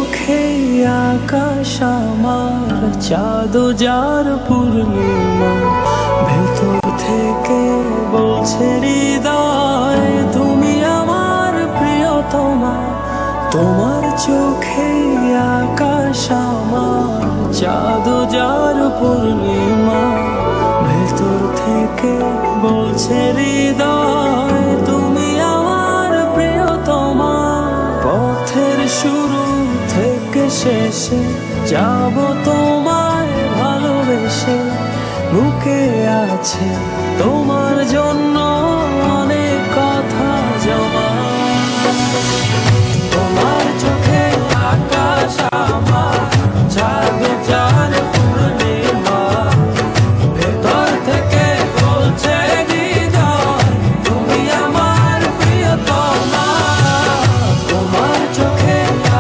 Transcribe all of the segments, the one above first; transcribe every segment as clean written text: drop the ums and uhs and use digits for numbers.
চোখে আকাশ আমার, চাঁদ যার পূর্ণিমা, ভেতর থেকে বলছে হৃদয় তুমি আমার প্রিয়তমা। তোমার চোখে আকাশ আমার, চাঁদ যার পূর্ণিমা, ভেতর থেকে বলছে হৃদয় তুমি আমার প্রিয়তমা। পথের শুরু থেকে শেষে যাব তোমায় ভালোবেসে, বুকে আছে তোমার জন্য অনেক কথা জমা। তোমার চোখে আকাশ আমার, চাঁদ যার পূর্ণিমা, ভেতর থেকে বলছে হৃদয় তুমি আমার প্রিয়তমা। তোমার চোখে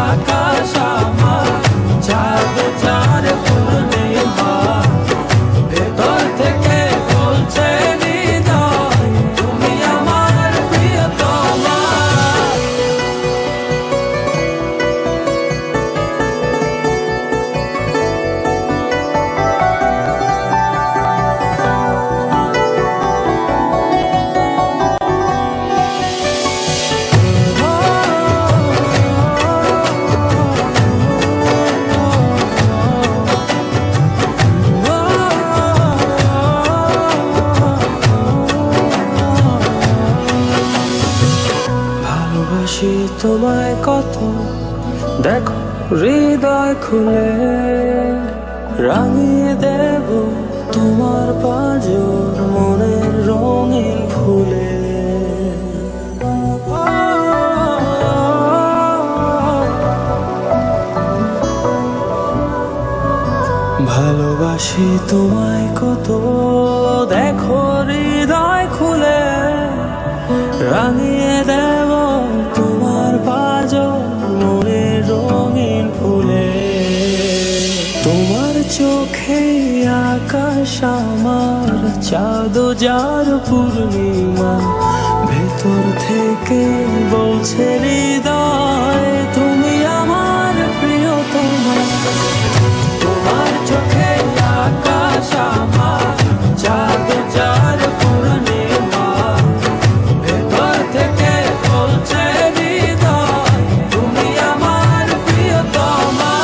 আকাশ আমার, চাঁদ যার পূর্ণিমা, ভেতর থেকে বলছে হৃদয় তুমি আমার প্রিয়তমা। ভালোবাসি তোমায় কত, দেখো হৃদয় খুলে, রাঙিয়ে দেব তোমার পাঁজর মনের রঙিন ফুলে। ভালোবাসি তোমায় কত, দেখো হৃদয় খুলে, রাঙিয়ে দেব তোমার পাঁজর মনের রঙিন ফুলে। তোমার চোখে আকাশ আমার, চাঁদ যার পূর্ণিমা, ভেতর থেকে বলছে হৃদয় তুমি আমার প্রিয়তমা। তোমার চোখে আকাশ আমার, চাঁদ যার পূর্ণিমা, ভেতর থেকে বলছে হৃদয় তুমি আমার প্রিয়তমা।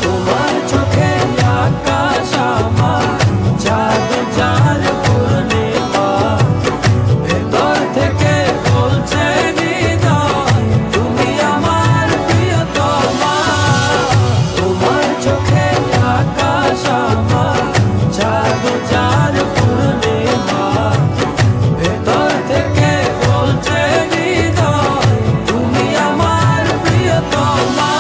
তোমার চোখে আকাশ আমার, চাঁদ যার পূর্ণিমা, ভেতর থেকে বলছে হৃদয় তুমি আমার প্রিয়তমা। তোমার চোখে আকাশ আমার, চাঁদ যার পূর্ণিমা, ভেতর থেকে বলছে হৃদয় তুমি আমার প্রিয়তমা।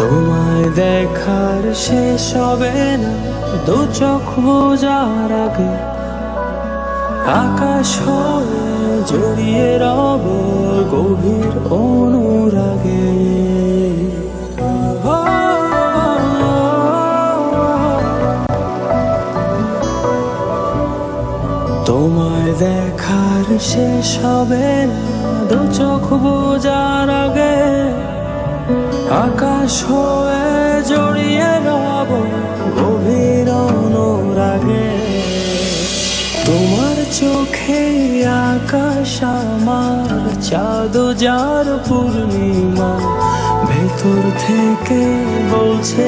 তোমায় দেখার শেষ হবে না দু চোখ বোঝার আগে, আকাশ হয়ে জড়িয়ে রব গভীর অনুরাগে। তোমায় দেখার শেষ হবে না দু চোখ বোঝার আগে, আকাশ হয়ে জড়িয়ে রব গভীর অনুরাগে। তোমার চোখে আকাশ আমার, চাঁদ যার পূর্ণিমা, ভেতর থেকে বলছে